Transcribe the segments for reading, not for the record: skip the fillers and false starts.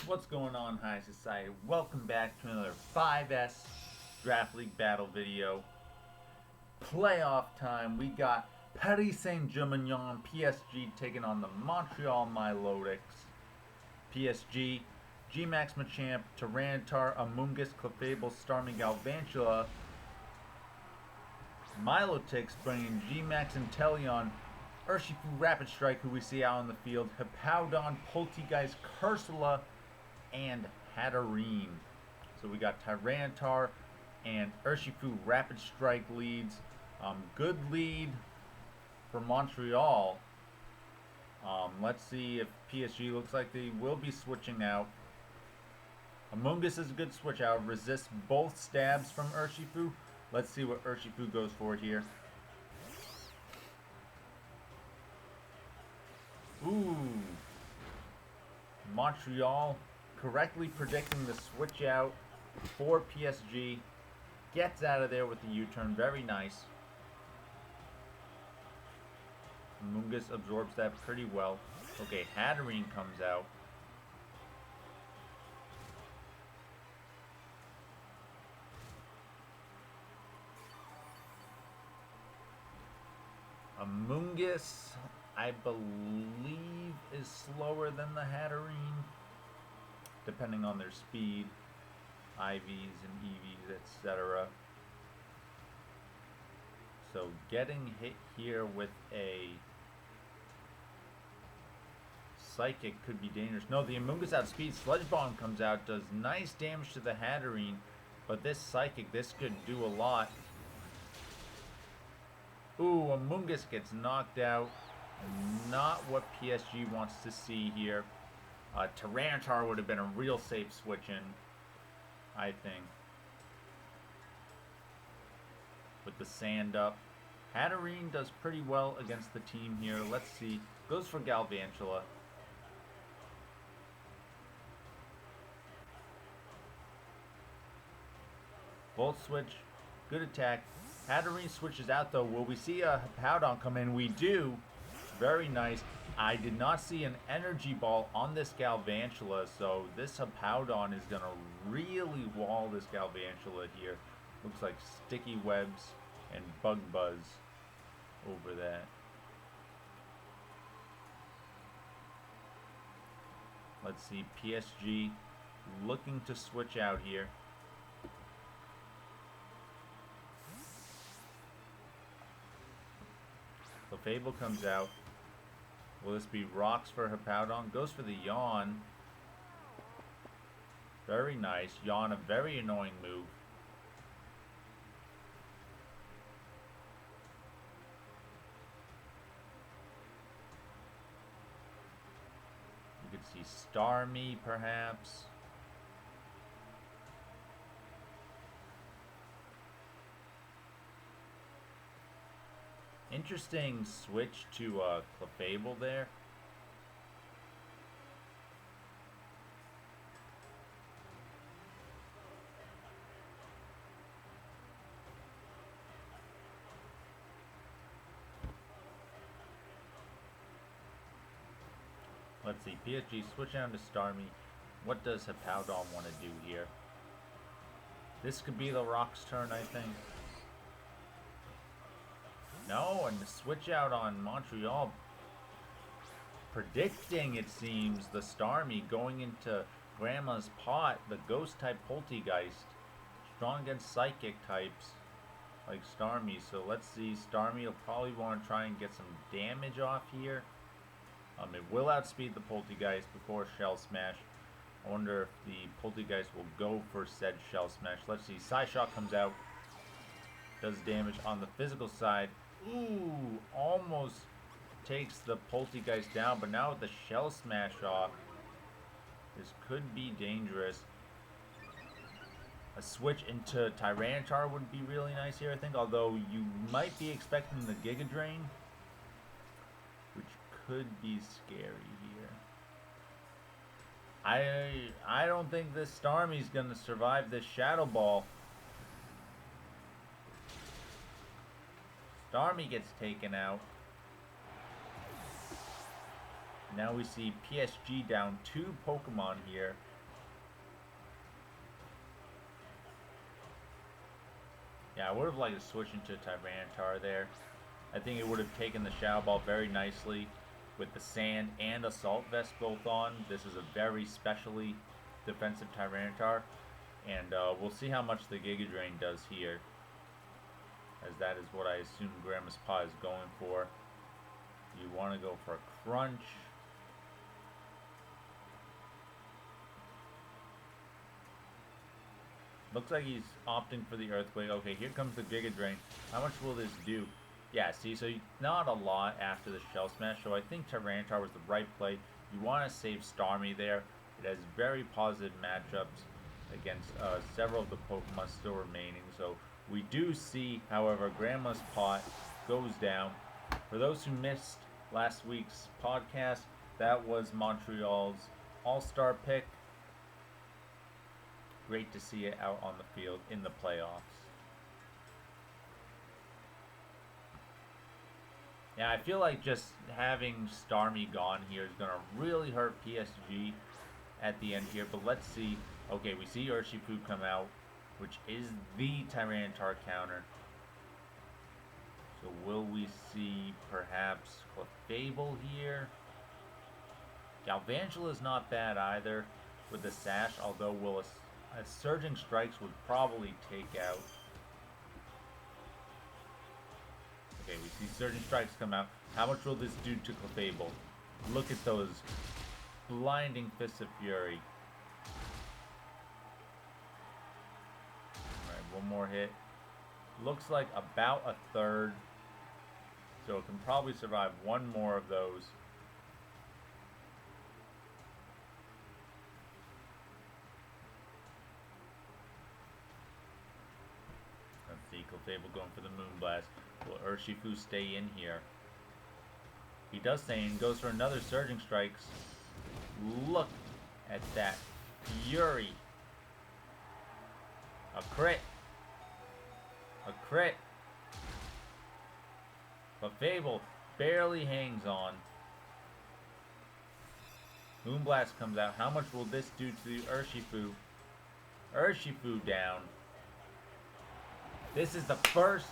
What's going on, High Society? Welcome back to another 5S Draft League Battle video. Playoff time. We got Paris Saint-Germignon, PSG, taking on the Montreal Milotics. PSG, GMAX Machamp, Tyranitar, Amoongus, Clefable, Starmie, Galvantula. Milotics bringing GMAX Inteleon, Urshifu, Rapid Strike, who we see out on the field, Hippowdon, Polteageist, Cursola, and Hatterene. So we got Tyranitar and Urshifu Rapid Strike leads. Good lead for Montreal. Let's see if PSG looks like they will be switching out. Amoongus is a good switch out. Resists both stabs from Urshifu. Let's see what Urshifu goes for here. Ooh. Montreal correctly predicting the switch out for PSG. Gets out of there with the U-turn. Very nice. Amoongus absorbs that pretty well. Okay, Hatterene comes out. Amoongus, I believe, is slower than the Hatterene, depending on their speed, IVs and EVs, etc. So getting hit here with a Psychic could be dangerous. No, the Amoongus outspeeds. Sludge Bomb comes out, does nice damage to the Hatterene, but this Psychic, this could do a lot. Ooh, Amoongus gets knocked out. Not what PSG wants to see here. Tyranitar would have been a real safe switch in, I think. With the sand up. Hatterene does pretty well against the team here. Let's see. Goes for Galvantula. Volt switch. Good attack. Hatterene switches out though. Will we see a Hippowdon come in? We do. Very nice. I did not see an energy ball on this Galvantula, so this Hippowdon is going to really wall this Galvantula here. Looks like sticky webs and bug buzz over that. Let's see, PSG looking to switch out here. Clefable comes out. Will this be rocks for Hippowdon? Goes for the Yawn. Very nice. Yawn, a very annoying move. You could see Starmie, perhaps. Interesting switch to Clefable there. Let's see, PSG switch down to Starmie. What does Hippowdon want to do here? This could be the Rock's turn, I think. No, and the switch out on Montreal. Predicting, it seems, the Starmie going into Grandma's pot, the Ghost type Polteageist. Strong against Psychic types like Starmie. So let's see, Starmie will probably want to try and get some damage off here. It will outspeed the Polteageist before Shell Smash. I wonder if the Polteageist will go for said Shell Smash. Let's see, Psyshock comes out. Does damage on the physical side. Ooh, almost takes the Polteageist down, but now with the Shell Smash off, this could be dangerous. A switch into Tyranitar would be really nice here, I think, although you might be expecting the Giga Drain, which could be scary here. I don't think this Starmie's going to survive this Shadow Ball. Starmie gets taken out. Now we see PSG down 2 Pokemon here. Yeah, I would have liked to switch into Tyranitar there. I think it would have taken the Shadow Ball very nicely with the Sand and Assault Vest both on. This is a very specially defensive Tyranitar. And we'll see how much the Giga Drain does here, as that is what I assume Grandma's Paw is going for. You want to go for a Crunch. Looks like he's opting for the Earthquake. Okay, here comes the Giga Drain. How much will this do? Yeah, see, so not a lot after the Shell Smash, so I think Tyranitar was the right play. You want to save Starmie there. It has very positive matchups against several of the Pokemon still remaining. So we do see, however, Grandma's Pot goes down. For those who missed last week's podcast, that was Montreal's All-Star pick. Great to see it out on the field in the playoffs. Yeah, I feel like just having Starmie gone here is going to really hurt PSG at the end here. But let's see. Okay, we see Urshifu come out, which is the Tyranitar counter. So will we see perhaps Clefable here? Galvantula is not bad either with the Sash, although will a Surging Strikes would probably take out. Okay, we see Surging Strikes come out. How much will this do to Clefable? Look at those blinding Fists of Fury. Alright, one more hit. Looks like about a third. So it can probably survive one more of those. Let's see, Clefable going for the Moonblast. Will Urshifu stay in here? He does stay in, goes for another Surging Strikes. Look at that fury. A crit. A crit. Clefable barely hangs on. Moonblast comes out. How much will this do to the Urshifu? Urshifu down. This is the first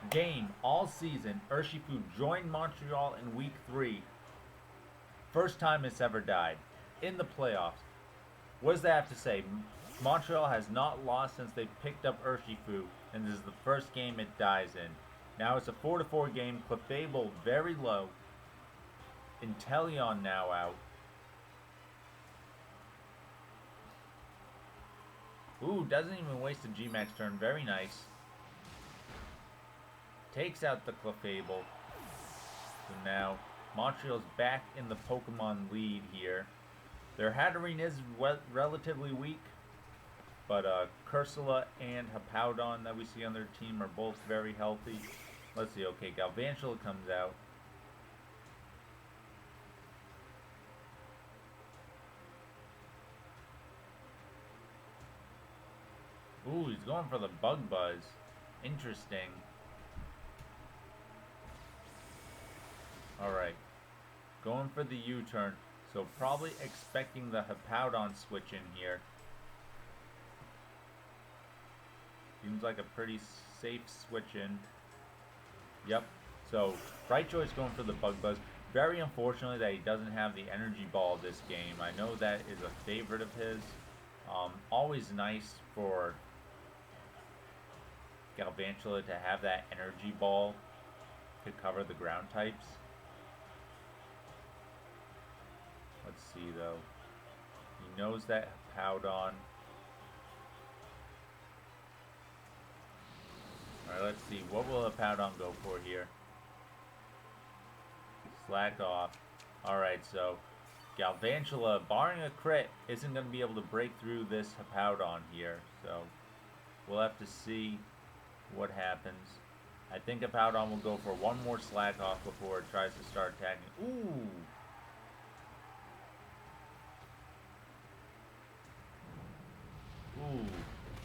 game all season. Urshifu joined Montreal in week 3. First time it's ever died in the playoffs. What does that have to say? Montreal has not lost since they picked up Urshifu, and this is the first game it dies in. Now it's a 4-4 game. Clefable very low. Inteleon now out. Ooh, doesn't even waste a GMAX turn. Very nice. Takes out the Clefable. So now Montreal's back in the Pokemon lead here. Their Hatterene is relatively weak, but Cursola and Hippowdon that we see on their team are both very healthy. Let's see. Okay, Galvantula comes out. Ooh, he's going for the Bug Buzz. Interesting. Alright. Going for the U-turn. So probably expecting the Hippowdon switch in here. Seems like a pretty safe switch in. Yep. So, right choice going for the Bug Buzz. Very unfortunately that he doesn't have the Energy Ball this game. I know that is a favorite of his. Always nice for Galvantula to have that Energy Ball to cover the ground types. Let's see though. He knows that Hippowdon. Alright, let's see. What will Hippowdon go for here? Slack off. Alright, so Galvantula, barring a crit, isn't going to be able to break through this Hippowdon here. So we'll have to see what happens. I think Hippowdon will go for one more slack off before it tries to start attacking. Ooh! Ooh,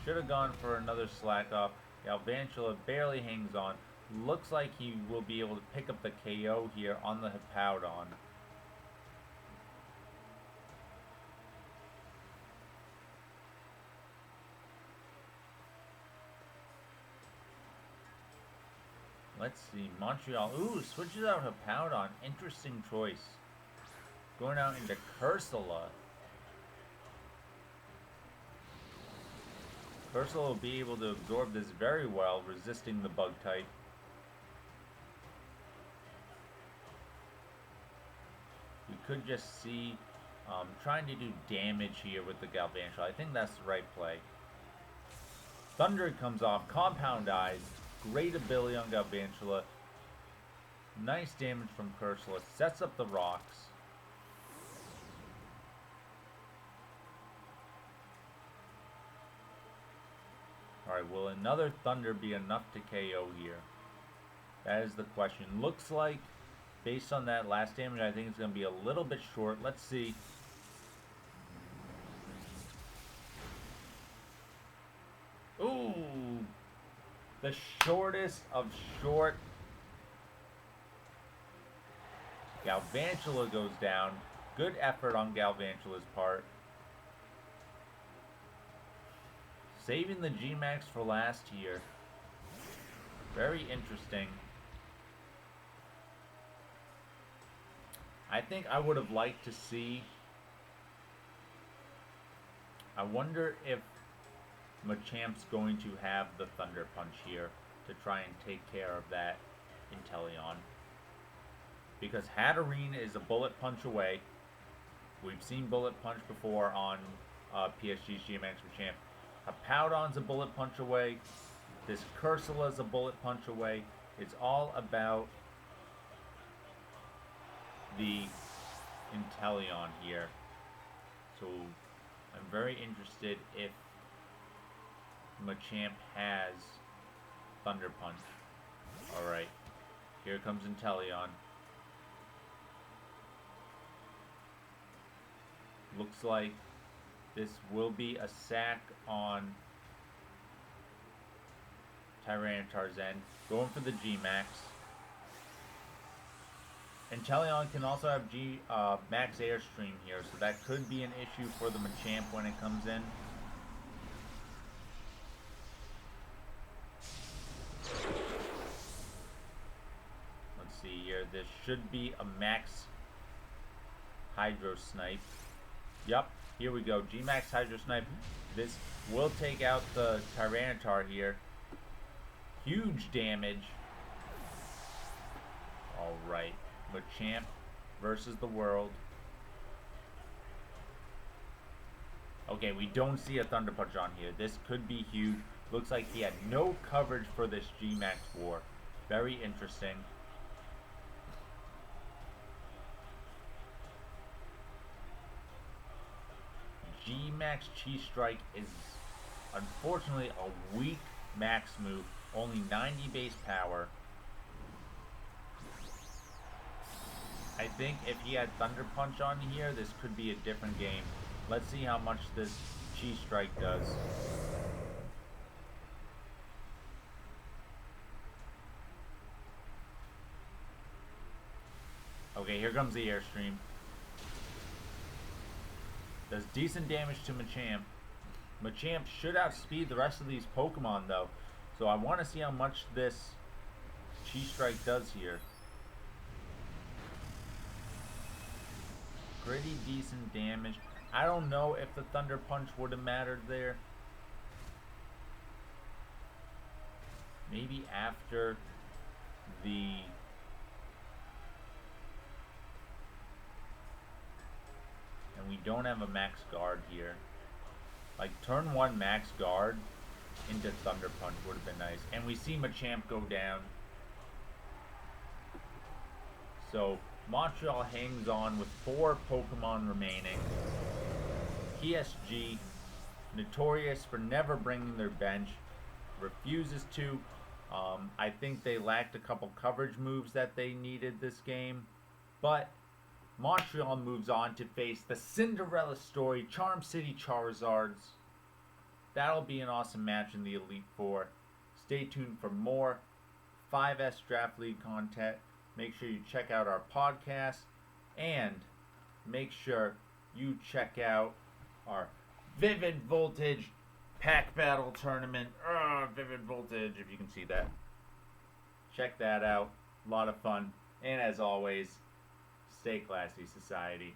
should have gone for another slack off. Galvantula barely hangs on. Looks like he will be able to pick up the KO here on the Hippowdon. Let's see. Montreal. Ooh, switches out Hippowdon. Interesting choice. Going out into Cursola. Cursola will be able to absorb this very well, resisting the bug type. We could just see trying to do damage here with the Galvantula. I think that's the right play. Thunder comes off, Compound Eyes, great ability on Galvantula. Nice damage from Cursola, sets up the rocks. Alright, will another Thunder be enough to KO here? That is the question. Looks like, based on that last damage, I think it's going to be a little bit short. Let's see. Ooh! The shortest of short. Galvantula goes down. Good effort on Galvantula's part. Saving the GMAX for last here. Very interesting. I think I would have liked to see. I wonder if Machamp's going to have the Thunder Punch here to try and take care of that Inteleon. Because Hatterene is a Bullet Punch away. We've seen Bullet Punch before on PSG's GMAX Machamp. Hippowdon's a Bullet Punch away. This Cursola's a Bullet Punch away. It's all about the Inteleon here. So I'm very interested if Machamp has Thunder Punch. Alright, here comes Inteleon. Looks like this will be a sack on Tyranitar's end. Going for the GMAX. Inteleon can also have Max Airstream here, so that could be an issue for the Machamp when it comes in. Let's see here. This should be a Max Hydro Snipe. Yup, here we go. GMAX Hydro Snipe. This will take out the Tyranitar here. Huge damage. Alright. Machamp versus the world. Okay, we don't see a Thunder Punch on here. This could be huge. Looks like he had no coverage for this GMAX war. Very interesting. GMAX Chi Strike is unfortunately a weak max move. Only 90 base power. I think if he had Thunder Punch on here, this could be a different game. Let's see how much this Chi Strike does. Okay, here comes the Airstream. Does decent damage to Machamp. Machamp should outspeed the rest of these Pokemon though. So I want to see how much this Chi Strike does here. Pretty decent damage. I don't know if the Thunder Punch would have mattered there. Maybe after the... And we don't have a Max Guard here. Like turn 1 Max Guard into Thunder Punch would have been nice. And we see Machamp go down. So Montreal hangs on with 4 Pokemon remaining. PSG, notorious for never bringing their bench, refuses to. I think they lacked a couple coverage moves that they needed this game. But Montreal moves on to face the Cinderella story, Charm City Charizards. That'll be an awesome match in the Elite Four. Stay tuned for more 5S Draft League content. Make sure you check out our podcast. And make sure you check out our Vivid Voltage Pack Battle Tournament. Vivid Voltage, if you can see that. Check that out. A lot of fun. And as always, stay classy, society.